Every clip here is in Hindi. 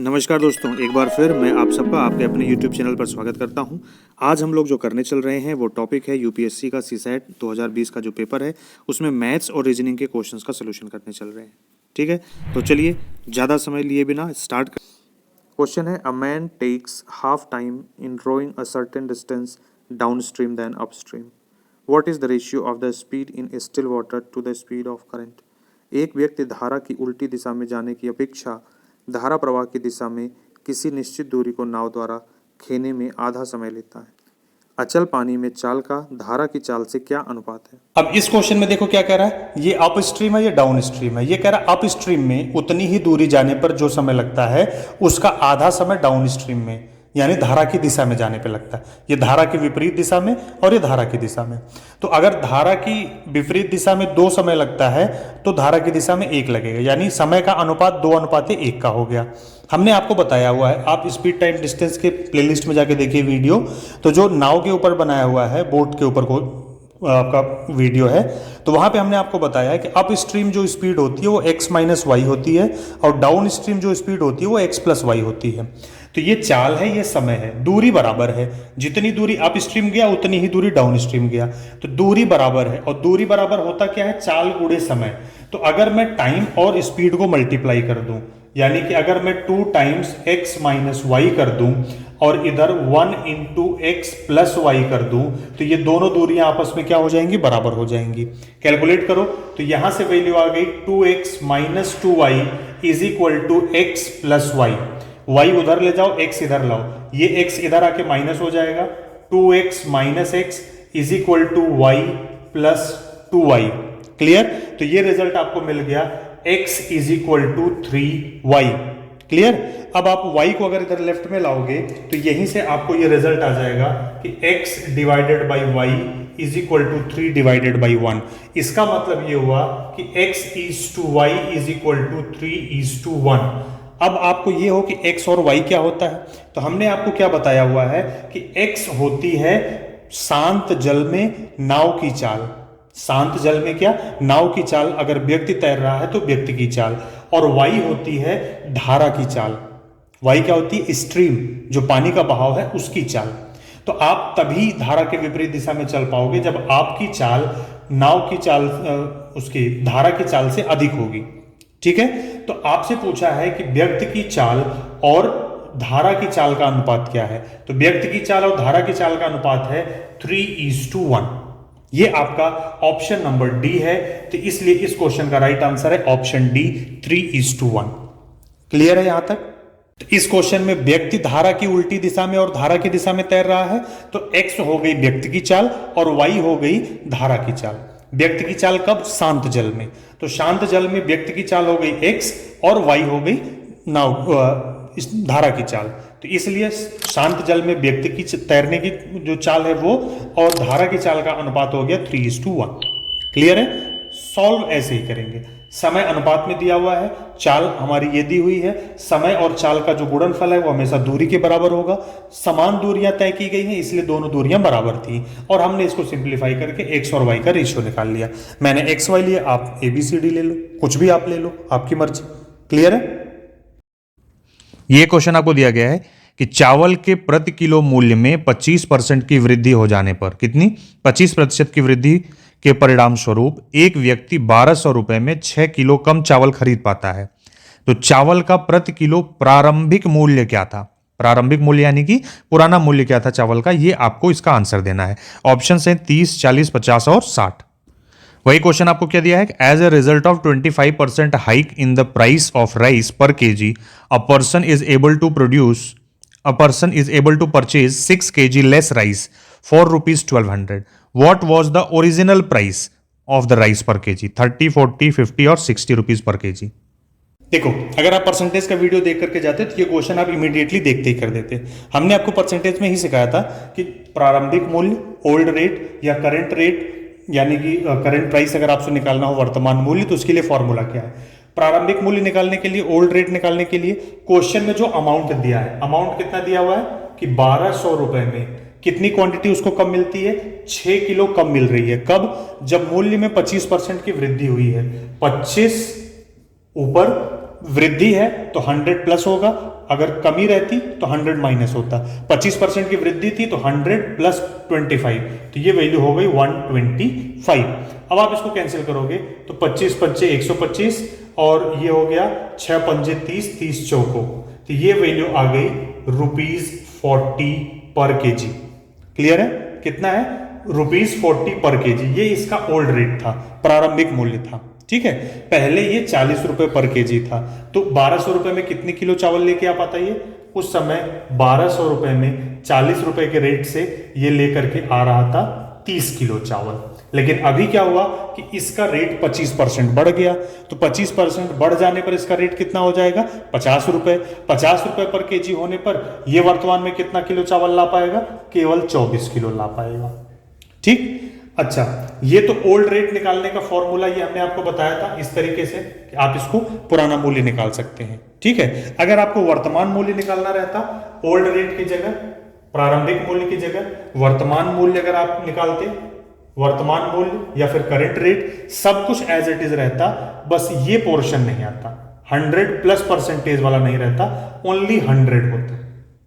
नमस्कार दोस्तों, एक बार फिर मैं आप सबका आपके अपने YouTube चैनल पर स्वागत करता हूं। आज हम लोग जो करने चल रहे हैं वो टॉपिक है यूपीएससी का सीसैट 2020 का जो पेपर है उसमें मैथ्स और रीजनिंग के क्वेश्चंस का सोल्यूशन करने चल रहे हैं। ठीक है, तो चलिए ज़्यादा समय लिए बिना स्टार्ट कर। क्वेश्चन है, a man takes half time in rowing a certain distance downstream than upstream. What is the ratio of the speed in still water to the speed of current. एक व्यक्ति धारा की उल्टी दिशा में जाने की अपेक्षा धारा प्रवाह की दिशा में किसी निश्चित दूरी को नाव द्वारा खेने में आधा समय लेता है। अचल पानी में चाल का धारा की चाल से क्या अनुपात है। अब इस क्वेश्चन में देखो क्या कह रहा है, ये अप स्ट्रीम है, ये डाउन स्ट्रीम है। ये कह रहा है अप स्ट्रीम में उतनी ही दूरी जाने पर जो समय लगता है उसका आधा समय डाउन स्ट्रीम में यानी धारा की दिशा में जाने पे लगता है। ये धारा की विपरीत दिशा में और ये धारा की दिशा में। तो अगर धारा की विपरीत दिशा में 2 समय लगता है तो धारा की दिशा में 1 लगेगा, यानी समय का अनुपात 2:1 का हो गया। हमने आपको बताया हुआ है, आप स्पीड टाइम डिस्टेंस के प्लेलिस्ट में जाके देखिए वीडियो, तो जो नाव के ऊपर बनाया हुआ है, बोट के ऊपर को आपका वीडियो है, तो वहां पे हमने आपको बताया है कि अप स्ट्रीम जो स्पीड होती है वो x माइनस वाई होती है और डाउन स्ट्रीम जो स्पीड होती है वो x प्लस वाई होती है। तो ये चाल है, ये समय है, दूरी बराबर है। जितनी दूरी अप स्ट्रीम गया उतनी ही दूरी डाउन स्ट्रीम गया, तो दूरी बराबर है। और दूरी बराबर होता क्या है, चाल गुणे समय। तो अगर मैं टाइम और स्पीड को मल्टीप्लाई कर दूं, यानी कि अगर मैं 2 टाइम्स x माइनस वाई कर दूं और इधर 1 इंटू एक्स प्लस वाई कर दूं, तो ये दोनों दूरियां आपस में क्या हो जाएंगी, बराबर हो जाएंगी। कैलकुलेट करो तो यहां से वैल्यू आ गई 2x minus 2y is equal to x plus y. Y उधर ले जाओ, x इधर लाओ, ये x इधर आके माइनस हो जाएगा। 2x minus x is equal to y plus 2y। Clear. तो ये रिजल्ट आपको मिल गया, x is equal to 3y। Clear. अब आप y को अगर इधर लेफ्ट में लाओगे तो यहीं से आपको ये रिजल्ट आ जाएगा कि x divided by y is equal to 3 divided by 1। इसका मतलब ये हुआ कि x is to y is equal to 3 is to 1। अब आपको ये हो कि x और y क्या होता है, तो हमने आपको क्या बताया हुआ है कि x होती है शांत जल में नाव की चाल। शांत जल में क्या, नाव की चाल। अगर व्यक्ति तैर रहा है तो व्यक्ति की चाल। और y होती है धारा की चाल। y क्या होती है, स्ट्रीम, जो पानी का बहाव है उसकी चाल। तो आप तभी धारा के विपरीत दिशा में चल पाओगे जब आपकी चाल नाव की चाल उसकी धारा की चाल से अधिक होगी। ठीक है। तो आपसे पूछा है कि व्यक्ति की चाल और धारा की चाल का अनुपात क्या है, तो व्यक्ति की चाल और धारा की चाल का अनुपात है 3:1। ये आपका ऑप्शन नंबर डी है, तो इसलिए इस क्वेश्चन का राइट आंसर है ऑप्शन डी 3:1। क्लियर है यहां तक। तो इस क्वेश्चन में व्यक्ति धारा की उल्टी दिशा में और धारा की दिशा में तैर रहा है, तो x हो गई व्यक्ति की चाल और y हो गई धारा की चाल। व्यक्ति की चाल कब, शांत जल में, तो शांत जल में व्यक्ति की चाल हो गई x और y हो गई नाव धारा की चाल। तो इसलिए शांत जल में व्यक्ति की तैरने की जो चाल है वो और धारा की चाल का अनुपात हो गया 3:1। क्लियर है। सॉल्व ऐसे ही करेंगे, समय अनुपात में दिया हुआ है, चाल हमारी ये दी हुई है, समय और चाल का जो गुणनफल है वो हमेशा दूरी के बराबर होगा। समान दूरियां तय की गई हैं इसलिए दोनों दूरियां बराबर थी और हमने इसको सिंप्लीफाई करके x और y का रेशियो निकाल लिया। मैंने x y लिया, आप ABCD ले लो, कुछ भी आप ले लो, आपकी मर्जी। क्लियर है। ये क्वेश्चन आपको दिया गया है कि चावल के प्रति किलो मूल्य में 25% की वृद्धि हो जाने पर, कितनी, 25% की वृद्धि के परिणाम स्वरूप एक व्यक्ति 1200 रुपए में 6 किलो कम चावल खरीद पाता है। तो चावल का प्रति किलो प्रारंभिक मूल्य क्या था। प्रारंभिक मूल्य यानी कि पुराना मूल्य क्या था चावल का, ये आपको इसका आंसर देना है। ऑप्शन है 30, 40, 50 और 60। वही क्वेश्चन आपको क्या दिया है, as a result of 25% hike in the price of rice per KG a person is able to purchase 6 kg less rice for ₹1200। What was the original price of the rice per KG, 30, 40, 50 और 60 रुपीज पर केजी। देखो, अगर आप परसेंटेज का वीडियो देख करके जाते तो ये क्वेश्चन आप इमीडिएटली देखते ही कर देते। हमने आपको परसेंटेज में ही सिखाया था कि प्रारंभिक मूल्य, ओल्ड रेट या करंट रेट, यानी कि करंट प्राइस अगर आपसे निकालना हो वर्तमान मूल्य, तो उसके लिए फॉर्मूला क्या है। प्रारंभिक मूल्य निकालने के लिए, ओल्ड रेट निकालने के लिए क्वेश्चन में जो अमाउंट दिया है, अमाउंट कितना दिया हुआ है कि 1200 रुपए में कितनी क्वांटिटी उसको कम मिलती है, 6 किलो कम मिल रही है। कब, जब मूल्य में 25% की वृद्धि हुई है। 25 ऊपर वृद्धि है तो 100 प्लस होगा, अगर कमी रहती तो 100 माइनस होता। 25% की वृद्धि थी तो 100 प्लस 25, तो ये वैल्यू हो गई 125। अब आप इसको कैंसिल करोगे तो 25 पंचे 125 और ये हो गया 6 पंजे 30, 30 चौको, तो ये वैल्यू आ गई ₹40 पर केजी। क्लियर है? कितना है? ₹40 पर केजी। ये इसका ओल्ड रेट था, प्रारंभिक मूल्य था। ठीक है, पहले ये 40 रुपए पर केजी था, तो 1200 रुपए में कितने किलो चावल लेके आप बताइए? उस समय 1200 रुपए में 40 रुपए के रेट से ये लेकर के आ रहा था 30 किलो चावल। लेकिन अभी क्या हुआ कि इसका रेट 25% बढ़ गया, तो 25% बढ़ जाने पर इसका रेट कितना हो जाएगा? 50 रुपए। 50 रुपए पर केजी होने पर ये वर्तमान में कितना किलो चावल ला पाएगा? केवल 24 किलो ला पाएगा। ठीक, अच्छा, ये तो ओल्ड रेट निकालने का फॉर्मूला ये हमने आपको बताया था इस तरीके से कि आप इसको पुराना मूल्य निकाल सकते हैं। ठीक है, अगर आपको वर्तमान मूल्य निकालना रहता, ओल्ड रेट की जगह, प्रारंभिक मूल्य की जगह वर्तमान मूल्य अगर आप निकालते, वर्तमान मूल्य या फिर करंट रेट, सब कुछ एज इट इज रहता, बस ये पोर्शन नहीं आता, 100 प्लस परसेंटेज वाला नहीं रहता, ओनली 100 होता।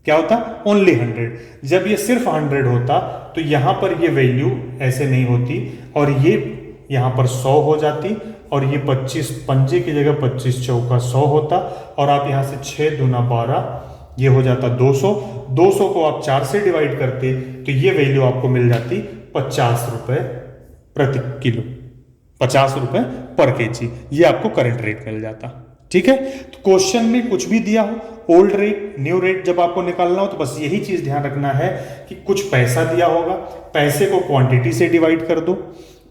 क्या होता? ओनली 100। जब ये सिर्फ 100 होता तो यहां पर ये वैल्यू ऐसे नहीं होती और ये यहां पर 100 हो जाती और ये 25 पंजे की जगह 25 चौका 100 होता और आप यहां से 6 दूना 12, ये हो जाता 200। 200 को आप 4 से डिवाइड करते तो ये वैल्यू आपको मिल जाती 50 रुपए प्रति किलो, 50 रुपए पर केजी। ये आपको करंट रेट मिल जाता। ठीक है, तो क्वेश्चन में कुछ भी दिया हो, ओल्ड रेट न्यू रेट जब आपको निकालना हो तो बस यही चीज ध्यान रखना है कि कुछ पैसा दिया होगा, पैसे को क्वांटिटी से डिवाइड कर दो,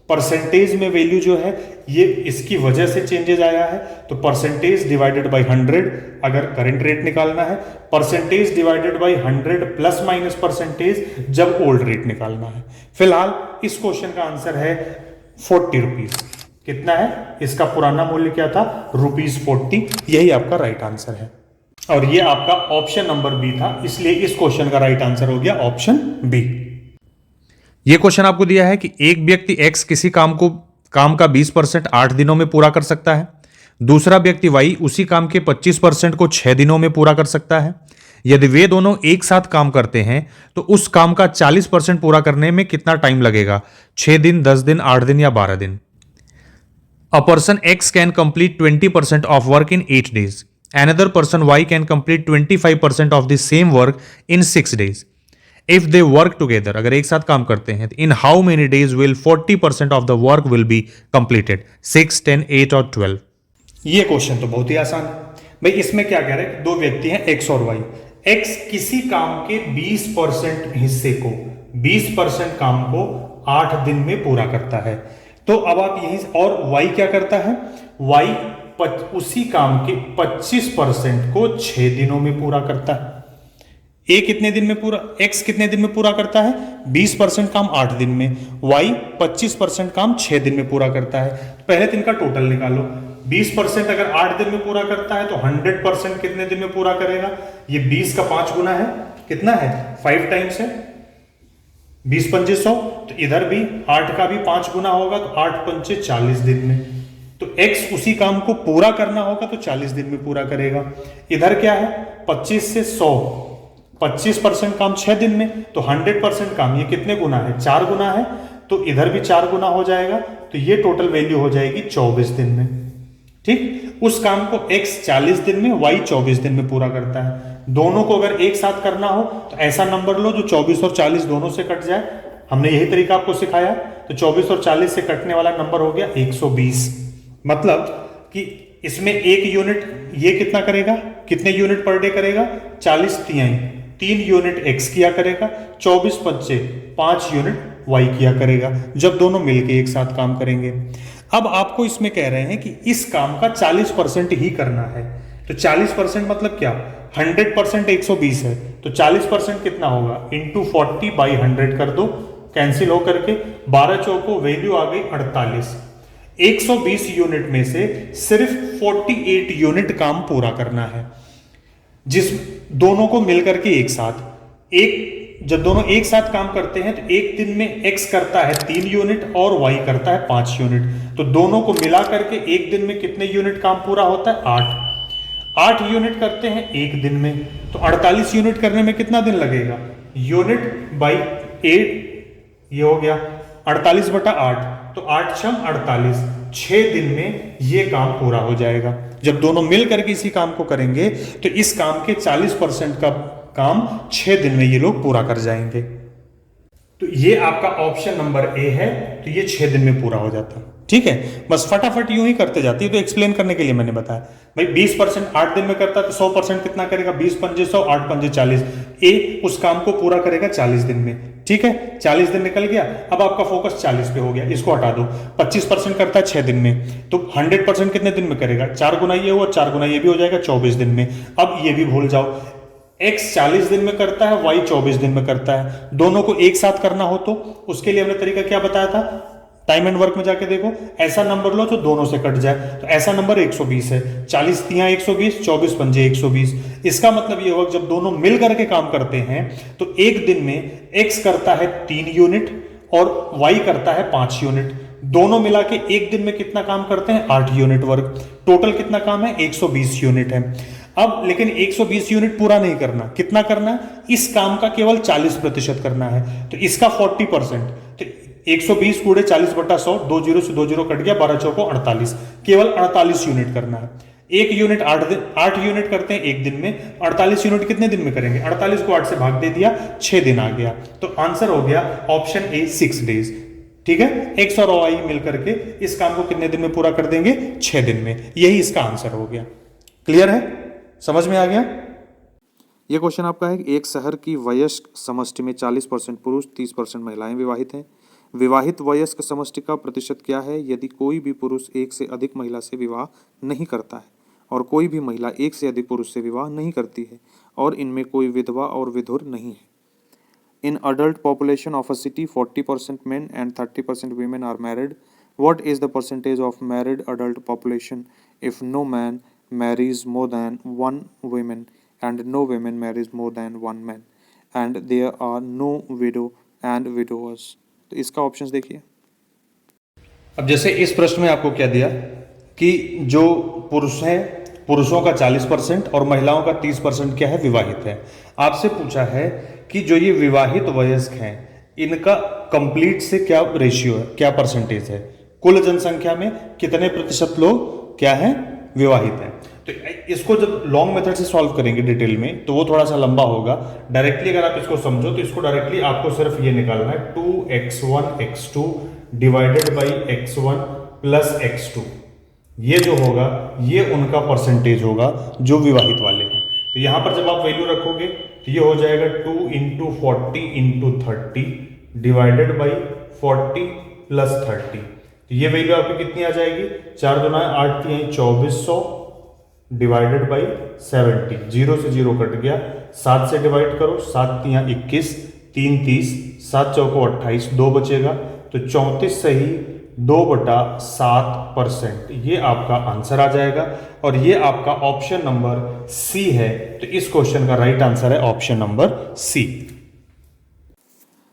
परसेंटेज में वैल्यू जो है ये इसकी वजह से चेंजेस आया है, तो परसेंटेज डिवाइडेड बाय 100 अगर करंट रेट निकालना है, percentage divided by 100 plus minus percentage जब ओल्ड रेट निकालना है। फिलहाल इस क्वेश्चन का आंसर है 40 रुपीज। कितना है? इसका पुराना मूल्य क्या था? ₹40। यही आपका राइट आंसर है और ये आपका ऑप्शन नंबर बी था, इसलिए इस क्वेश्चन का राइट आंसर हो गया ऑप्शन बी। ये क्वेश्चन आपको दिया है कि एक व्यक्ति एक्स किसी काम का 20% 8 दिनों में पूरा कर सकता है, दूसरा व्यक्ति वाई उसी काम के 25% को 6 दिनों में पूरा कर सकता है। यदि वे दोनों एक साथ काम करते हैं तो उस काम का 40% पूरा करने में कितना टाइम लगेगा? 6 दिन, 10 दिन, 8 दिन या 12 दिन? A person X can complete 20% of work in 8 days. Another person Y can complete 25% of the same work in 6 days. If they work together, अगर एक साथ काम करते हैं, in how many days will 40% of the work will be completed? 6, 10, 8 और 12? ये क्वेश्चन तो बहुत ही आसान है भाई। इसमें क्या कह रहे हैं? दो व्यक्ति हैं X और Y। X किसी काम के 20% हिस्से को, 20% काम को 8 दिन में पूरा करता है, तो अब आप यहीं, और Y क्या करता है? Y उसी काम के 25% को 6 दिनों में पूरा करता है। A कितने दिन में पूरा, X कितने दिन में पूरा करता है? 20% काम 8 दिन में, Y 25% काम 6 दिन में पूरा करता है। पहले दिन का टोटल निकालो। 20% अगर 8 दिन में पूरा करता है तो 100% कितने दिन में पूरा करेगा? ये 20 का 5 गुना है, कितना है? 5 टाइम्स है, 20 पंजे 100, तो इधर भी 8 का भी 5 गुना होगा, तो 8 पंचे 40 दिन में। तो X उसी काम को पूरा करना होगा तो 40 दिन में पूरा करेगा। इधर क्या है? 25 से 100, 25% काम 6 दिन में, तो 100% काम ये कितने गुना है? 4 गुना है, तो इधर भी 4 गुना हो जाएगा, तो ये टोटल वैल्यू हो जाएगी 24 दिन में। ठीक, उस काम को X 40 दिन में, Y 24 दिन में पूरा करता है। दोनों को अगर एक साथ करना हो तो ऐसा नंबर लो जो 24 और 40 दोनों से कट जाए। हमने यही तरीका आपको सिखाया, तो 24 और 40 से कटने वाला नंबर हो गया 120। मतलब कि इसमें एक यूनिट ये कितना करेगा? कितने यूनिट पर डे करेगा? 40 तिहाई, 3 यूनिट X किया करेगा, 24 बच्चे 5 यूनिट Y किया करेगा, जब दोनों मिलके एक साथ काम करेंगे। अब आपको इसमें कह रहे हैं कि इस काम का 40% ही करना है, तो 40% मतलब क्या? 100% 120 है, तो 40% कितना होगा? इंटू 40/100 कर दो, कैंसिल हो करके 12 चौको वैल्यू आ गई 48। 120 यूनिट में से सिर्फ 48 यूनिट काम पूरा करना है, जिस दोनों को मिलकर के एक साथ, जब दोनों एक साथ काम करते हैं तो एक दिन में X करता है 3 यूनिट और Y करता है 5 यूनिट, तो दोनों को मिला करके एक दिन में कितने यूनिट काम पूरा होता है? 8। 8 यूनिट करते हैं एक दिन में, तो 48 यूनिट करने में कितना दिन लगेगा? यूनिट बाई 8, ये हो गया 48 बटा 8, तो 8 छम 48, 6 दिन में ये काम पूरा हो जाएगा। जब दोनों मिल करके इसी काम को करेंगे तो इस काम के 40% का काम 6 दिन में ये लोग पूरा कर जाएंगे। तो ये आपका ऑप्शन नंबर ए है, तो ये 6 दिन में पूरा हो जाता है। ठीक है, बस फटाफट यूं ही करते जाती है, तो एक्सप्लेन करने के लिए मैंने बताया। भाई 20% 8 दिन में करता है तो 100% कितना करेगा? 20 पंजे 100, 8 पंजे 40। ए उस काम को पूरा करेगा 40 दिन में। ठीक है, 40 दिन निकल गया, अब आपका फोकस 40 पे हो गया, इसको हटा दो। 25% करता है 6 दिन में, तो 100% कितने दिन में करेगा? 4 गुना ये हुआ, 4 गुना ये भी हो जाएगा 24 दिन में। अब ये भी भूल जाओ, x 40 दिन में करता है, y 24 दिन में करता है। दोनों को एक साथ करना हो तो उसके लिए हमने तरीका क्या बताया था? टाइम एंड वर्क में जाके देखो, ऐसा नंबर लो जो दोनों से कट जाए। तो ऐसा नंबर 120 है, 40 तियां 120, 24 पंजे 120। इसका मतलब ये होगा जब दोनों मिल करके काम करते हैं तो एक दिन में x करता है 3 यूनिट और y करता है 5 यूनिट। दोनों मिला के एक दिन में कितना काम करते हैं? 8 यूनिट वर्क। टोटल कितना काम है? 120 यूनिट है। अब लेकिन 120 यूनिट पूरा नहीं करना, कितना करना है? इस काम का केवल 40% करना है, तो इसका 40%। तो 120 कूड़े 40 बटा 100, 2 जीरो से 2 जीरो कट गया, 12 चौको 48, केवल 48 यूनिट करना है। एक यूनिट 8 यूनिट करते हैं एक दिन में, 48 यूनिट कितने दिन में करेंगे? 48 को 8 से भाग दे दिया, 6 दिन आ गया। तो आंसर हो गया ऑप्शन ए 6 डेज। ठीक है, एक्स और वाई मिलकर के इस काम को कितने दिन में पूरा कर देंगे? 6 दिन में। यही इसका आंसर हो गया। क्लियर है? समझ में आ गया? ये क्वेश्चन आपका है कि एक शहर की वयस्क समष्टि में 40% पुरुष 30% महिलाएं विवाहित हैं। विवाहित वयस्क समष्टि का प्रतिशत क्या है यदि कोई भी पुरुष एक से अधिक महिला से विवाह नहीं करता है और कोई भी महिला एक से अधिक पुरुष से विवाह नहीं करती है और इनमें कोई विधवा और विधुर नहीं है। In adult population of a city, 40% men and 30% women are married. What is the percentage of married adult population if no man marries more than one woman and no woman marries more than one man and there are no widow and widowers? तो इसका ऑप्शंस देखिए। अब जैसे इस प्रश्न में आपको क्या दिया कि जो पुरुष हैं, पुरुषों का 40% और महिलाओं का 30% क्या है? विवाहित है। आपसे पूछा है कि जो ये विवाहित वयस्क हैं इनका कंप्लीट से क्या रेशियो है, क्या परसेंटेज है? कुल जनसंख्या में कितने प्रतिशत लोग क्या है? विवाहित हैं। तो इसको जब लॉन्ग मेथड से सॉल्व करेंगे डिटेल में तो वो थोड़ा सा लंबा होगा। डायरेक्टली अगर आप इसको समझो तो इसको डायरेक्टली आपको सिर्फ ये निकालना है 2x1 x2 divided by x1 plus x2। ये जो होगा ये उनका परसेंटेज होगा जो विवाहित वाले हैं। तो यहां पर जब आप वैल्यू रखोगे तो ये हो जाएगा 2 × 40 × 30 डिवाइडेड बाई 40 प्लस 30। तो ये वैल्यू आपकी कितनी आ जाएगी? 4 दूना 8 3 2400 डिवाइडेड बाई 70। 0 से 0 कट गया, 7 से डिवाइड करो, 7 3 21, 3 30, 7 चौको 28, 2 बचेगा तो 34 सही 2/7%। ये आपका आंसर आ जाएगा और ये आपका ऑप्शन नंबर सी है। तो इस क्वेश्चन का राइट आंसर है ऑप्शन नंबर सी।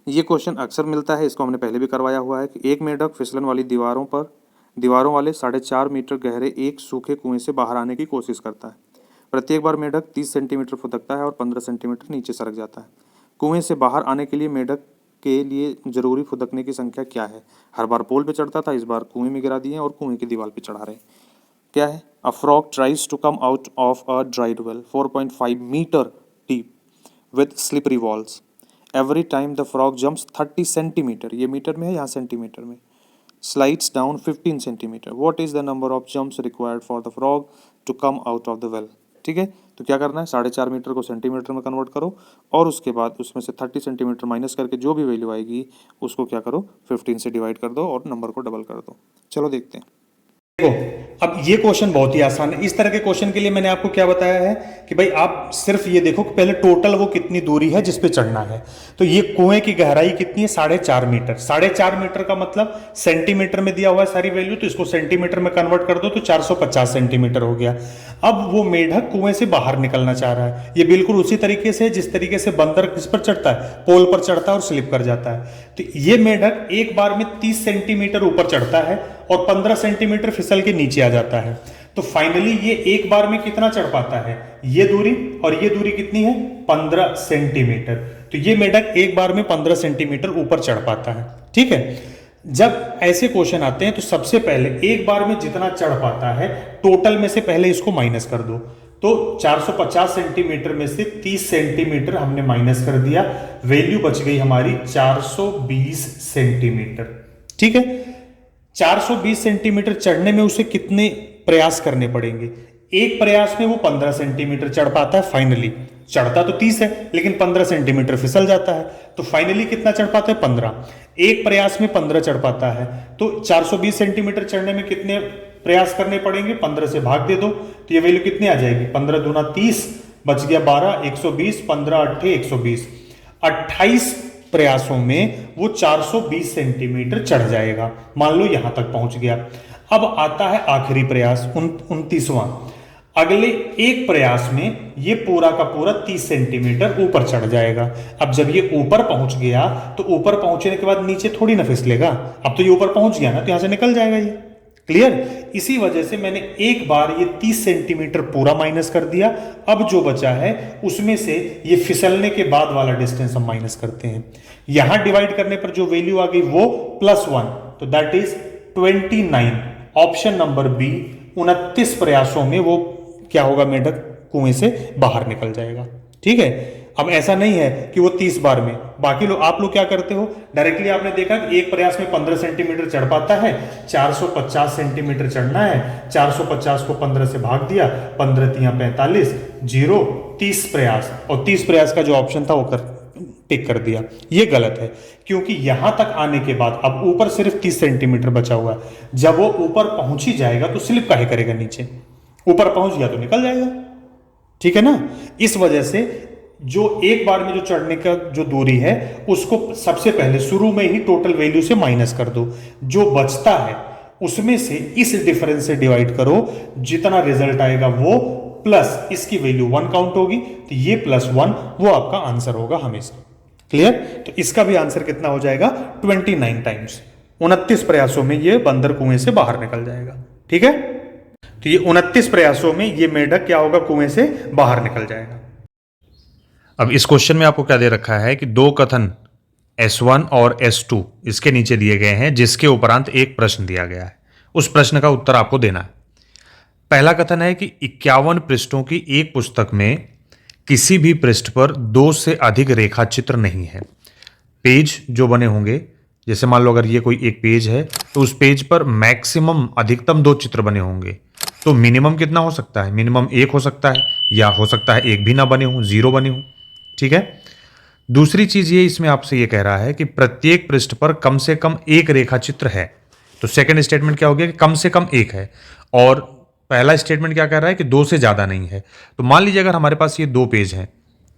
ये क्वेश्चन अक्सर मिलता है, इसको हमने पहले भी करवाया हुआ है कि एक मेंढक फिसलन वाली दीवारों वाले 4.5 मीटर गहरे एक सूखे कुएं से बाहर आने की कोशिश करता है। प्रत्येक बार मेंढक 30 सेंटीमीटर फुदकता है और 15 सेंटीमीटर नीचे सरक जाता है। कुएं से बाहर आने के लिए मेंढक के लिए जरूरी फुदकने की संख्या क्या है? हर बार पोल पे चढ़ता था, इस बार कुएं में गिरा दिए और कुएं की दीवार पे चढ़ा रहे। क्या है? A frog tries to come out of a dried well 4.5 metre deep with slippery walls. Every time the frog jumps 30 centimetre, ये मीटर में है, यहाँ सेंटीमीटर में, slides down 15 centimetre. What is the number of jumps required for the frog to come out of the well? ठीक है, तो क्या करना है? 4.5 मीटर को सेंटीमीटर में कन्वर्ट करो और उसके बाद उसमें से 30 सेंटीमीटर माइनस करके जो भी वैल्यू आएगी उसको क्या करो? 15 से डिवाइड कर दो और नंबर को डबल कर दो। चलो देखते हैं। देखो, अब ये क्वेश्चन बहुत ही आसान है। इस तरह के क्वेश्चन के लिए मैंने आपको क्या बताया है कि भाई आप सिर्फ ये देखो कि पहले टोटल वो कितनी दूरी है जिस पे चढ़ना है। तो ये कुएं की गहराई कितनी है? 4.5 मीटर। 4.5 मीटर का मतलब सेंटीमीटर में दिया हुआ है सारी वैल्यू, तो इसको सेंटीमीटर में कन्वर्ट कर दो तो 450 सेंटीमीटर हो गया। अब वो मेढक कुएं से बाहर निकलना चाह रहा है। ये बिल्कुल उसी तरीके से जिस तरीके से बंदर किस पर चढ़ता है? पोल पर चढ़ता है और स्लिप कर जाता है। तो ये मेढक एक बार में 30 सेंटीमीटर ऊपर चढ़ता है और 15 सेंटीमीटर फिसल के नीचे आ जाता है। तो फाइनली ये एक बार में कितना चढ़ पाता है, ये दूरी और ये दूरी कितनी है 15 सेंटीमीटर। तो ये मेढक एक बार में 15 सेंटीमीटर ऊपर चढ़ पाता है। ठीक है, जब ऐसे क्वेश्चन आते हैं तो सबसे पहले एक बार में जितना चढ़ पाता है टोटल में से पहले इसको माइनस कर दो। तो 450 सेंटीमीटर में से 30 सेंटीमीटर हमने माइनस कर दिया, वैल्यू बच गई हमारी 420 सेंटीमीटर। ठीक है, 420 सेंटीमीटर चढ़ने में उसे कितने प्रयास करने पड़ेंगे? एक प्रयास में वो 15 सेंटीमीटर चढ़ पाता है। फाइनली चढ़ता तो 30 है लेकिन 15 सेंटीमीटर फिसल जाता है, तो फाइनली कितना चढ़ पाता है 15। एक प्रयास में 15 चढ़ पाता है, तो 420 सेंटीमीटर चढ़ने में कितने प्रयास करने पड़ेंगे? 15 से भाग दे दो तो ये वैल्यू कितनी आ जाएगी? 15 दूना 30, बच गया 12, 120, 15 अट्ठे 120। 28 प्रयासों में वो 420 सेंटीमीटर चढ़ जाएगा। मान लो यहां तक पहुंच गया। अब आता है आखिरी प्रयास 29वां। अगले एक प्रयास में ये पूरा का पूरा 30 सेंटीमीटर ऊपर चढ़ जाएगा। अब जब ये ऊपर पहुंच गया तो ऊपर पहुंचने के बाद नीचे थोड़ी ना फिसलेगा, अब तो ये ऊपर पहुंच गया ना, तो यहां से निकल जाएगा ये। क्लियर? इसी वजह से मैंने एक बार ये 30 सेंटीमीटर पूरा माइनस कर दिया। अब जो बचा है उसमें से ये फिसलने के बाद वाला डिस्टेंस हम माइनस करते हैं। यहां डिवाइड करने पर जो वैल्यू आ गई वो +1, तो that is 29। Option number B, 29 प्रयासों में वो क्या होगा, मेढक कुएं से बाहर निकल जाएगा। ठीक है, अब ऐसा नहीं है कि वो 30 बार में। बाकी लोग, आप लोग क्या करते हो, डायरेक्टली आपने देखा कि एक प्रयास में 15 सेंटीमीटर चढ़ पाता है, 450 सेंटीमीटर चढ़ना है, 450 को 15 से भाग दिया, 15 तियां 45, 0, 30 प्रयास, और 30 प्रयास का जो ऑप्शन था वो टिक कर दिया। ये गलत है, क्योंकि यहां तक आने के बाद अब ऊपर सिर्फ 30 सेंटीमीटर बचा हुआ है। जब वो ऊपर पहुंच ही जाएगा तो स्लिप काहे करेगा नीचे? ऊपर पहुंच गया तो निकल जाएगा। ठीक है ना? इस वजह से जो एक बार में जो चढ़ने का जो दूरी है उसको सबसे पहले शुरू में ही टोटल वैल्यू से माइनस कर दो। जो बचता है उसमें से इस डिफरेंस से डिवाइड करो, जितना रिजल्ट आएगा वो प्लस इसकी वैल्यू 1 काउंट होगी, तो ये +1 वो आपका आंसर होगा हमेशा। क्लियर? तो इसका भी आंसर कितना हो जाएगा? 29 टाइम्स। 29 प्रयासों में ये बंदर कुएं से बाहर निकल जाएगा। ठीक है, तो ये 29 प्रयासों में ये मेढक क्या होगा, कुएं से बाहर निकल जाएगा। अब इस क्वेश्चन में आपको क्या दे रखा है कि दो कथन S1 और S2 इसके नीचे दिए गए हैं, जिसके उपरांत एक प्रश्न दिया गया है। उस प्रश्न का उत्तर आपको देना है। पहला कथन है कि 51 पृष्ठों की एक पुस्तक में किसी भी पृष्ठ पर 2 से अधिक रेखा चित्र नहीं है। पेज जो बने होंगे, जैसे मान लो अगर ये कोई एक पेज है तो उस पेज पर मैक्सिमम अधिकतम 2 चित्र बने होंगे, तो मिनिमम कितना हो सकता है? मिनिमम 1 हो सकता है, या हो सकता है 1 भी ना बने हो, 0 बने हो। ठीक है, दूसरी चीज ये इसमें आपसे ये कह रहा है कि प्रत्येक पृष्ठ पर कम से कम एक रेखा चित्र है। तो सेकंड स्टेटमेंट क्या हो गया कि कम से कम एक है, और पहला स्टेटमेंट क्या कह रहा है कि 2 से ज्यादा नहीं है। तो मान लीजिए अगर हमारे पास ये 2 पेज हैं,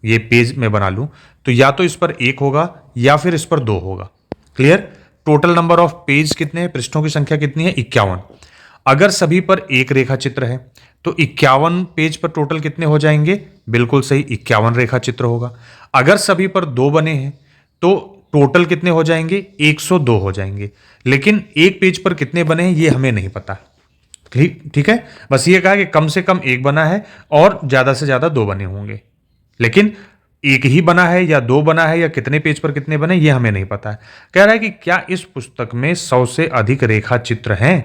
ये पेज मैं बना लूं, तो या तो इस पर 1 होगा या फिर इस पर 2 होगा। Clear? Total number of page कितने हैं, पृष्ठों की संख्या कितनी है? 51। अगर सभी पर एक रेखा चित्र है तो 51 पेज पर टोटल कितने हो जाएंगे? बिल्कुल सही, 51 रेखा चित्र होगा। अगर सभी पर 2 बने हैं तो टोटल कितने हो जाएंगे? 102 हो जाएंगे। लेकिन एक पेज पर कितने बने हैं ये हमें नहीं पता। ठीक है, बस ये कहा कि कम से कम 1 बना है और ज्यादा से ज्यादा 2 बने होंगे, लेकिन 1 ही बना है या 2 बना है या कितने पेज पर कितने बने ये हमें नहीं पता है। कह रहा है कि क्या इस पुस्तक में 100 से अधिक रेखा चित्र हैं?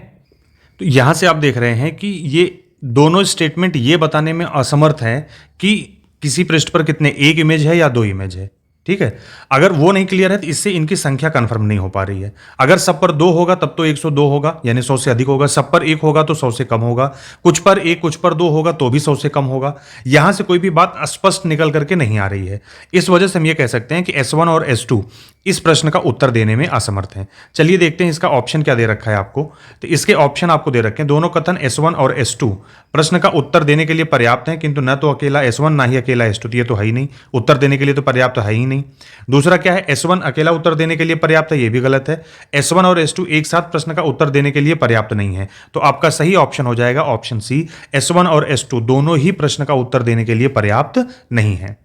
तो यहां से आप देख रहे हैं कि ये दोनों स्टेटमेंट ये बताने में असमर्थ हैं कि किसी पृष्ठ पर कितने, 1 इमेज है या 2 इमेज है। ठीक है, अगर वो नहीं क्लियर है तो इससे इनकी संख्या कंफर्म नहीं हो पा रही है। अगर सब पर 2 होगा तब तो 102 होगा, यानी 100 से अधिक होगा। सब पर 1 होगा तो 100 से कम होगा। कुछ पर 1 कुछ पर 2 होगा तो भी 100 से कम होगा। यहां से कोई भी बात स्पष्ट निकल करके नहीं आ रही है। इस वजह से हम ये कह सकते हैं कि S1 और S2 इस प्रश्न का उत्तर देने में असमर्थ हैं। चलिए देखते हैं इसका ऑप्शन क्या दे रखा है आपको। तो इसके ऑप्शन आपको दे रखे हैं, दोनों कथन S1 और S2 प्रश्न का उत्तर देने के लिए पर्याप्त हैं, किंतु न तो अकेला S1 ना ही अकेला S2, ये तो है ही नहीं, उत्तर देने के लिए तो पर्याप्त है ही नहीं। दूसरा क्या है, S1 अकेला उत्तर देने के लिए पर्याप्त है, ये भी गलत है। S1 और S2 एक साथ प्रश्न का उत्तर देने के लिए पर्याप्त नहीं है। तो आपका सही ऑप्शन हो जाएगा ऑप्शन सी, S1 और S2 दोनों ही प्रश्न का उत्तर देने के लिए पर्याप्त नहीं है।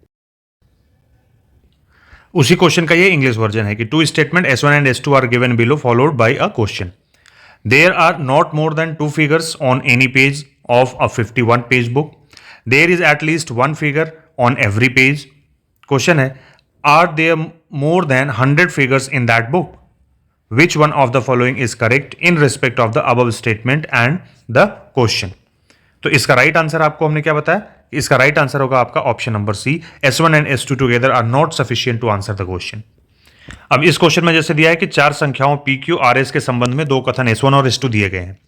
उसी क्वेश्चन का ये इंग्लिश वर्जन है कि 2 statement S1 and S2 are given below followed by a question. There are not more than 2 figures on any page of a 51 page book. There is at least one figure on every page. Question है, are there more than 100 figures in that book? Which one of the following is correct in respect of the above statement and the question? तो इसका राइट आंसर आपको हमने क्या बताया? इसका राइट आंसर होगा आपका option number C, S1 and S2 together are not sufficient to answer the question. अब इस क्वेश्चन में जैसे दिया है कि चार संख्याओं P, Q, R, S के संबंध में दो कथन S1 और S2 दिए गए हैं।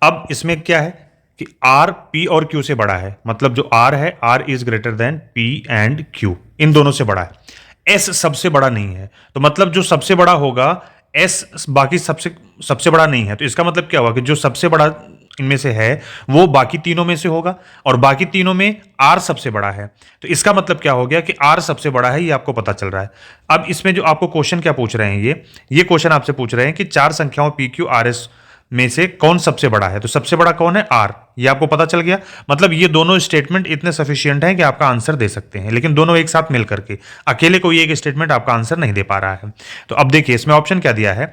अब इसमें क्या है कि R P और Q से बड़ा है, मतलब जो R है R is greater than P and Q, इन दोनों से बड़ा है। S सबसे बड़ा नहीं है, तो मतलब जो सबसे बड़ा होगा S बाकी सबसे बड़ा नहीं है, तो इसका मतलब क्या हुआ कि जो सबसे बड़ा इनमें से है वो बाकी तीनों में से होगा, और बाकी तीनों में R सबसे बड़ा है। तो इसका मतलब क्या हो गया कि R सबसे बड़ा है, ये आपको पता चल रहा है। अब इसमें जो आपको क्वेश्चन क्या पूछ रहे हैं, ये क्वेश्चन आपसे पूछ रहे हैं कि चार संख्याओं P, Q, R, S में से कौन सबसे बड़ा है। तो सबसे बड़ा कौन है? R। ये आपको पता चल गया। मतलब ये दोनों स्टेटमेंट इतने सफिशिएंट हैं कि आपका आंसर दे सकते हैं, लेकिन दोनों एक साथ मिल करके अकेले कोई एक स्टेटमेंट आपका आंसर नहीं दे पा रहा है। तो अब देखिए इसमें ऑप्शन क्या दिया है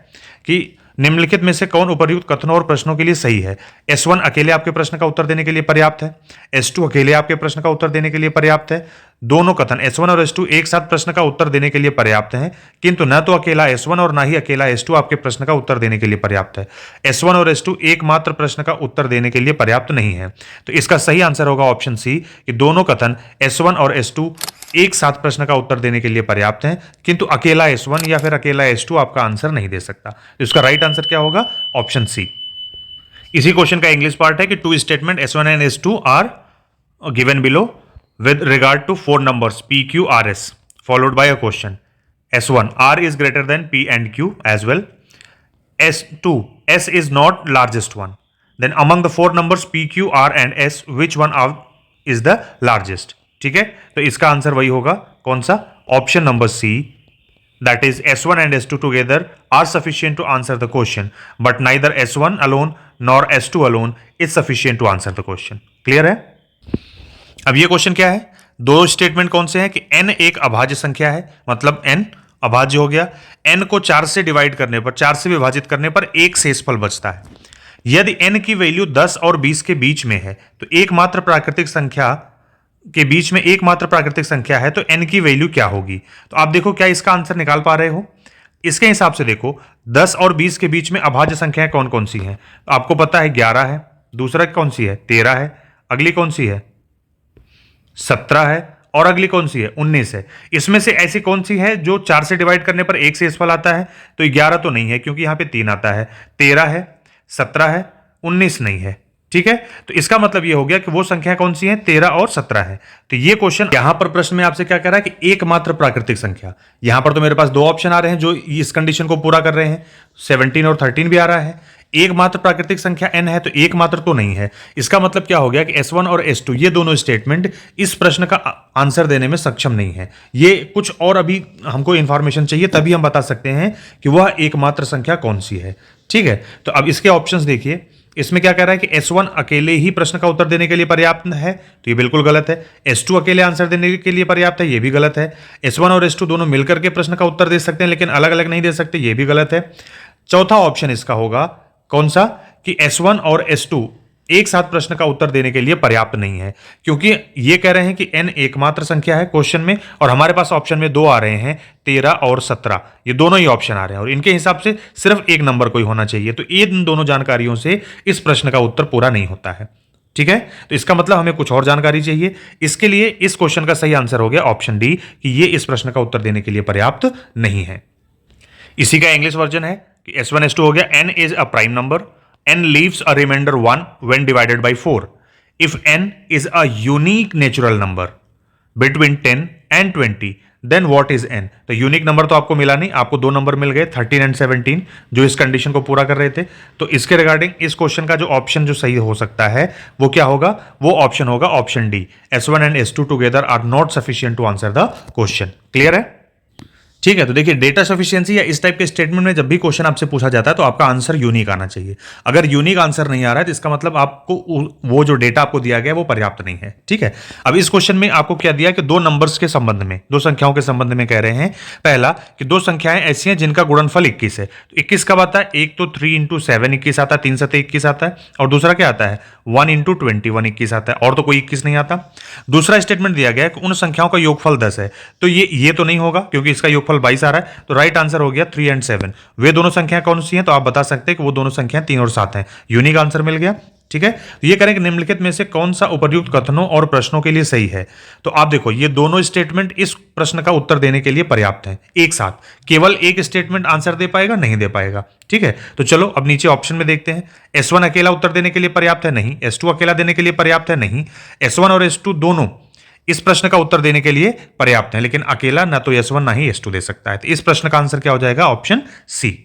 कि निम्नलिखित में से कौन उपर्युक्त कथनों और प्रश्नों के लिए सही है। S1 अकेले आपके प्रश्न का उत्तर देने के लिए पर्याप्त है, S2 अकेले आपके प्रश्न का उत्तर देने के लिए पर्याप्त है। दोनों कथन S1 और S2 एक साथ प्रश्न का उत्तर देने के लिए पर्याप्त हैं, किंतु न तो अकेला S1 और ना ही अकेला S2 आपके प्रश्न का उत्तर देने के लिए पर्याप्त है। S1 और S2 एकमात्र प्रश्न का उत्तर देने के लिए पर्याप्त नहीं है। तो इसका सही आंसर होगा ऑप्शन सी कि दोनों कथन S1 और S2 एक साथ प्रश्न का उत्तर देने के लिए पर्याप्त हैं, किंतु अकेला S1 या फिर अकेला S2 आपका आंसर नहीं दे सकता। तो इसका राइट आंसर क्या होगा? Option C. इसी क्वेश्चन का इंग्लिश पार्ट है कि two statement S1 and S2 are given below with regard to four numbers P, Q, R, S, followed by a question. S1, R is greater than P and Q as well. S2, S is not largest one. Then among the four numbers P, Q, R and S, which one is the largest? ठीक है, तो इसका आंसर वही होगा, कौन सा? Option number C, that is S1 and S2 together are sufficient to answer the question, but neither S1 alone nor S2 alone is sufficient to answer the question. Clear है? अब ये क्वेश्चन क्या है? दो स्टेटमेंट कौन से हैं कि n एक अभाज्य संख्या है, मतलब n अभाज्य हो गया। n को 4 से डिवाइड करने पर, 4 से विभाजित करने पर एक शेषफल बचता है। यदि n की वैल्यू 10 और 20 के बीच में है, तो एकमात्र प्राकृतिक संख्या के बीच में एकमात्र प्राकृतिक संख्या है, तो n की वैल्यू क्या होगी? तो आप देखो क्या इसका आंसर निकाल पा रहे हो? इसके हिसाब से देखो 10 और 20 के बीच में अभाज्य संख्याएं कौन कौन सी हैं? तो आपको पता है 11 है, दूसरा कौन सी है? 13 है, अगली कौन सी है? 17 है, और अगली कौन सी है? 19 है। इसमें से ऐसी कौन सी है जो 4 से डिवाइड करने पर एक शेषफल आता है? तो 11 तो नहीं है क्योंकि यहां पे 3 आता है, 13 है, 17 है, 19 नहीं है। ठीक है, तो इसका मतलब ये हो गया कि वो संख्या कौन सी है? 13 और 17 है। तो ये क्वेश्चन यहां पर प्रश्न में आपसे क्या कह रहा है कि एकमात्र प्राकृतिक संख्या। यहां पर तो मेरे पास दो ऑप्शन आ रहे हैं जो इस कंडीशन को पूरा कर रहे हैं, 17 और 13 भी आ रहा है। एकमात्र प्राकृतिक संख्या n है, तो एकमात्र तो नहीं है। इसका मतलब क्या हो गया कि S1 और S2 ये दोनों स्टेटमेंट इस प्रश्न का आंसर देने में सक्षम नहीं है। ये कुछ और अभी हमको इंफॉर्मेशन चाहिए, तभी हम बता सकते हैं कि वह एकमात्र संख्या कौन सी है। ठीक है, तो अब इसके ऑप्शंस देखिए। इसमें क्या कह रहा है कि S1 अकेले ही प्रश्न का उत्तर देने के लिए पर्याप्त है, तो ये बिल्कुल गलत है। S2 अकेले आंसर देने के लिए पर्याप्त है, ये भी गलत है। S1 और S2 दोनों मिलकर के प्रश्न का उत्तर दे सकते हैं, लेकिन अलग अलग नहीं दे सकते, ये भी गलत है। चौथा ऑप्शन इसका होगा कौन सा कि S1 और S2 एक साथ प्रश्न का उत्तर देने के लिए पर्याप्त नहीं है, क्योंकि ये कह रहे हैं कि n एकमात्र संख्या है क्वेश्चन में, और हमारे पास ऑप्शन में दो आ रहे हैं, 13 और 17, ये दोनों ही ऑप्शन आ रहे हैं और इनके हिसाब से सिर्फ एक नंबर कोई होना चाहिए। तो इन दोनों जानकारियों से इस प्रश्न का उत्तर पूरा नहीं होता है। ठीक है, तो इसका मतलब हमें कुछ और जानकारी चाहिए। इसके लिए इस क्वेश्चन का सही आंसर हो गया ऑप्शन डी कि ये इस प्रश्न का उत्तर देने के लिए पर्याप्त नहीं है। इसी का इंग्लिश वर्जन है कि S1 S2 हो गया, n is a prime number, n leaves a remainder 1 when divided by 4. If n is a unique natural number between 10 and 20, then what is n? तो यूनिक नंबर तो आपको मिला नहीं, आपको दो नंबर मिल गए 13 एंड 17 जो इस कंडीशन को पूरा कर रहे थे। तो इसके रिगार्डिंग इस क्वेश्चन का जो ऑप्शन जो सही हो सकता है वो क्या होगा? वो ऑप्शन होगा option D, S1 and S2 together are not sufficient to answer the question. Clear है? ठीक है, तो देखिए डेटा सफिशिएंसी या इस टाइप के स्टेटमेंट में जब भी क्वेश्चन आपसे पूछा जाता है तो आपका आंसर यूनिक आना चाहिए। अगर यूनिक आंसर नहीं आ रहा है तो इसका मतलब आपको वो जो डेटा आपको दिया गया है वो पर्याप्त नहीं है। ठीक है, अब इस क्वेश्चन में आपको क्या दिया कि दो नंबर्स के संबंध में, दो संख्याओं के संबंध में कह रहे हैं। पहला कि दो संख्याएं ऐसी हैं जिनका गुणनफल 21 है। तो 21 कब आता है? एक तो 3 इंटू 7 21 आता है, 3 7 21 आता है, और दूसरा क्या आता है? 1 इंटू 21 21 आता है, और तो कोई 21 नहीं आता। दूसरा स्टेटमेंट दिया गया है कि उन संख्याओं का योगफल 10 है। तो ये तो नहीं होगा क्योंकि इसका योगफल 22 आ रहा है। तो राइट आंसर हो गया 3 एंड 7। वे दोनों संख्याएं कौन सी हैं? तो आप बता सकते हैं कि वो दोनों संख्याएं 3 और 7 हैं। यूनिक आंसर मिल गया। ठीक है, तो ये करें कि निम्नलिखित में से कौन सा उपर्युक्त कथनों और प्रश्नों के लिए सही है। तो आप देखो ये दोनों स्टेटमेंट इस प्रश्न का उत्तर देने के लिए पर्याप्त हैं। एक साथ केवल एक स्टेटमेंट आंसर दे पाएगा? नहीं दे पाएगा। ठीक है, तो चलो अब नीचे ऑप्शन में देखते हैं। S1 अकेला उत्तर देने के लिए पर्याप्त है? नहीं। S2 अकेला देने के लिए पर्याप्त है? नहीं। S1 और S2 दोनों इस प्रश्न का उत्तर देने के लिए पर्याप्त है, लेकिन अकेला ना तो S1 ना ही S2 दे सकता है। तो इस प्रश्न का आंसर क्या हो जाएगा? Option C.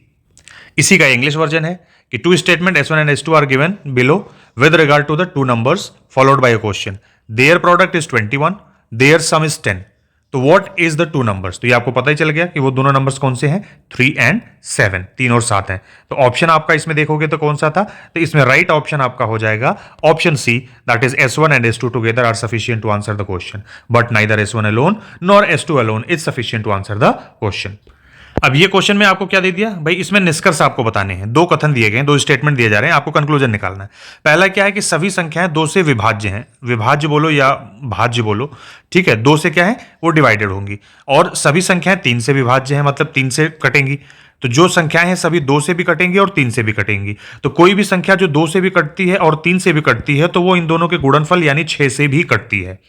इसी का इंग्लिश वर्जन है कि two statement S1 and S2 are given below with regard to the two numbers followed by a question. Their product is 21, their sum is 10। तो what is the two numbers? तो ये आपको पता ही चल गया कि वो दोनों नंबर्स कौन से हैं? 3 एंड 7, 3 और 7 हैं। तो ऑप्शन आपका इसमें देखोगे तो कौन सा था? तो इसमें राइट ऑप्शन आपका हो जाएगा option C, that is S1 and S2 together are sufficient to answer the question, but neither S1 alone nor S2 alone is sufficient to answer the question. अब ये क्वेश्चन में आपको क्या दे दिया भाई? इसमें निष्कर्ष आपको बताने हैं। दो कथन दिए गए हैं, दो स्टेटमेंट दिए जा रहे हैं, आपको कंक्लूजन निकालना है। पहला क्या है कि सभी संख्याएं 2 से विभाज्य हैं। विभाज्य बोलो या भाज्य बोलो, ठीक है, 2 से क्या है? वो डिवाइडेड होंगी। और सभी संख्याएं 3 से विभाज्य हैं, मतलब 3 से कटेंगी। तो जो संख्याएं हैं सभी 2 से भी कटेंगी और 3 से भी कटेंगी। तो कोई भी संख्या जो 2 से भी कटती है और 3 से भी कटती है तो वो इन दोनों के गुणनफल यानी 6 से भी कटती है।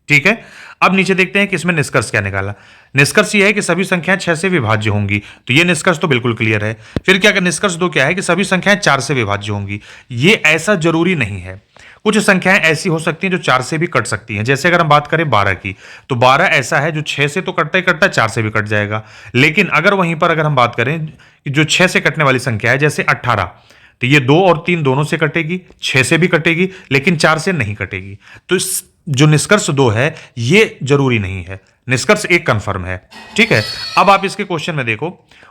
ठीक है, अब नीचे देखते हैं कि इसमें निष्कर्ष क्या निकाला। निष्कर्ष यह है कि सभी संख्याएं 6 से विभाज्य होंगी। तो ये निष्कर्ष तो बिल्कुल क्लियर है। फिर क्या निष्कर्ष 2 क्या है कि सभी संख्याएं 4 से विभाज्य होंगी। ये ऐसा जरूरी नहीं है। कुछ संख्याएं ऐसी हो सकती हैं जो 4 से भी कट सकती हैं। जैसे अगर हम बात करें 12 की, तो 12 ऐसा है जो 6 से तो कटता ही कटता है, 4 से भी कट जाएगा। लेकिन अगर वहीं पर अगर हम बात करें कि जो 6 से कटने वाली संख्या है, जैसे 18, तो ये 2 और 3 दोनों से कटेगी, 6 से भी कटेगी, लेकिन 4 से नहीं कटेगी। तो जो निष्कर्ष 2 है ये जरूरी नहीं है, निष्कर्ष 1 कंफर्म है। ठीक है, अब आप इसके क्वेश्चन में देखो,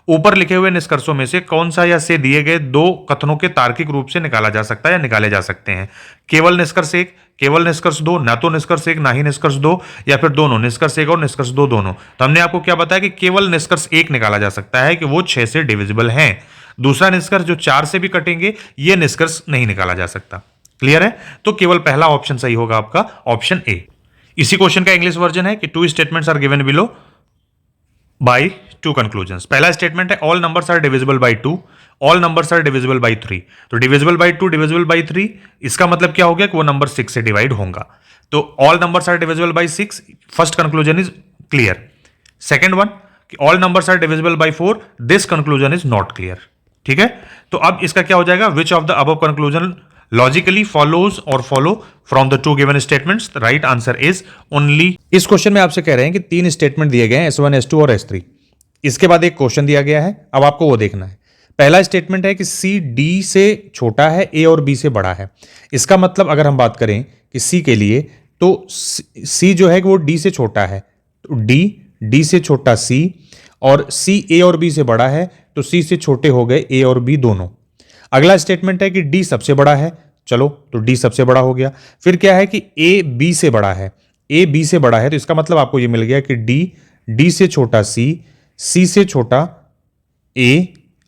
ऊपर लिखे हुए निष्कर्षों में से कौन सा या से दिए गए 2 कथनों के तार्किक रूप से निकाला जा सकता है या निकाले जा सकते हैं? केवल निष्कर्ष 1, केवल निष्कर्ष 2, ना तो निष्कर्ष 1 ना ही निष्कर्ष 2, या फिर दोनों, निष्कर्ष 1 और निष्कर्ष 2 दोनों। तो हमने आपको क्या बताया कि केवल निष्कर्ष 1 निकाला जा सकता है कि वो 6 से डिविजिबल हैं। दूसरा निष्कर्ष जो 4 से भी कटेंगे, ये निष्कर्ष नहीं निकाला जा सकता। क्लियर है? तो केवल पहला ऑप्शन सही होगा आपका, ऑप्शन ए। इसी क्वेश्चन का इंग्लिश वर्जन है कि two statements are given below by 2 conclusions. पहला स्टेटमेंट है all numbers are divisible by 2, all numbers are divisible by 3। तो डिविजिबल बाय 2, डिविजिबल बाय 3, इसका मतलब क्या हो गया कि वो नंबर 6 से डिवाइड होगा। तो all numbers are divisible by 6, first conclusion is clear. Second one कि all numbers are divisible by 4, this conclusion is not clear. ठीक है, तो अब इसका क्या हो जाएगा? Which of the above conclusion logically follows और follow from the 2 given statements? The right answer is only. इस क्वेश्चन में आपसे कह रहे हैं कि 3 स्टेटमेंट दिए गए हैं, S1 S2 और S3। इसके बाद एक क्वेश्चन दिया गया है, अब आपको वो देखना है। पहला स्टेटमेंट है कि C D से छोटा है, A और B से बड़ा है। इसका मतलब अगर हम बात करें कि C के लिए, तो C जो है वो D से छोटा है, तो D से छोटा C, और C A और B से बड़ा है, तो C से छोटे हो गए A और B दोनों। अगला स्टेटमेंट है कि D सबसे बड़ा है, चलो तो D सबसे बड़ा हो गया। फिर क्या है कि A B से बड़ा है, A B से बड़ा है, तो इसका मतलब आपको ये मिल गया कि D से छोटा C, C से छोटा A,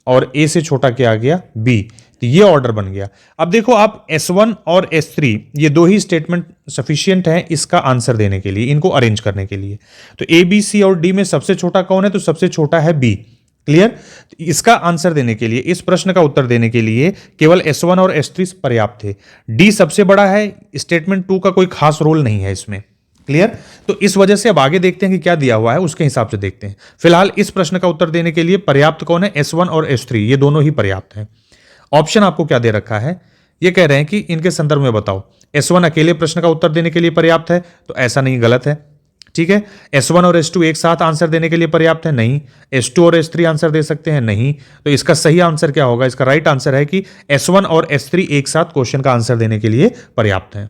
और A से छोटा क्या आ गया? B। तो ये ऑर्डर बन गया। अब देखो आप S1 और S3 ये 2 ही स्टेटमेंट सफिशियंट हैं इसका आंसर देने के लिए, इनको अरेंज करने के लिए। तो A B C और D में सबसे छोटा कौन है? तो सबसे छोटा है B। क्लियर? इसका आंसर देने के लिए, इस प्रश्न का उत्तर देने के लिए केवल S1 और S3 पर्याप्त थे। D सबसे बड़ा है, स्टेटमेंट 2 का कोई खास रोल नहीं है इसमें। क्लियर? तो इस वजह से अब आगे देखते हैं कि क्या दिया हुआ है, उसके हिसाब से देखते हैं। फिलहाल इस प्रश्न का उत्तर देने के लिए पर्याप्त कौन है? S1 और S3, ये दोनों ही पर्याप्त हैं। ऑप्शन आपको क्या दे रखा है? ये कह रहे हैं कि इनके संदर्भ में बताओ। S1 अकेले प्रश्न का उत्तर देने के लिए पर्याप्त है, तो ऐसा नहीं, गलत है। ठीक है, S1 और S2 एक साथ आंसर देने के लिए पर्याप्त है, नहीं। S2 और S3 आंसर दे सकते हैं, नहीं। तो इसका सही आंसर क्या होगा? इसका राइट आंसर है कि S1 और S3 एक साथ क्वेश्चन का आंसर देने के लिए पर्याप्त है।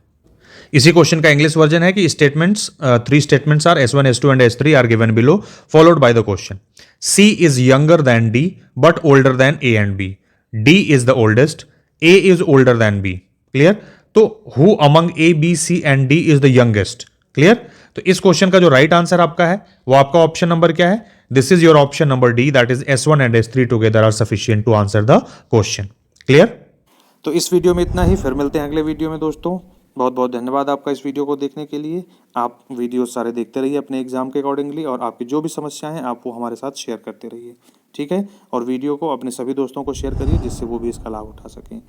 इसी क्वेश्चन का इंग्लिश वर्जन है कि statements 3 statements are S1 S2 and S3 are given below followed by the question. C is younger than D but older than A and B. D is the oldest. A is older than B. Clear? तो who among A, B, C and D is the youngest? Clear? तो इस क्वेश्चन का जो राइट आंसर आपका है वो आपका ऑप्शन नंबर क्या है? This is your option number D, that is S1 and S3 together are sufficient to answer the question. Clear? तो इस वीडियो में इतना ही, फिर मिलते हैं अगले वीडियो में दोस्तों. बहुत बहुत धन्यवाद आपका इस वीडियो को देखने के लिए. आप वीडियो सारे देखते रहिए अपने एग्जाम के अकॉर्डिंगली, और आपकी जो भी समस्याएं हैं आप वो हमारे साथ शेयर करते रहिए. ठीक है, और वीडियो को अपने सभी दोस्तों को शेयर करिए जिससे वो भी इसका लाभ उठा सकें.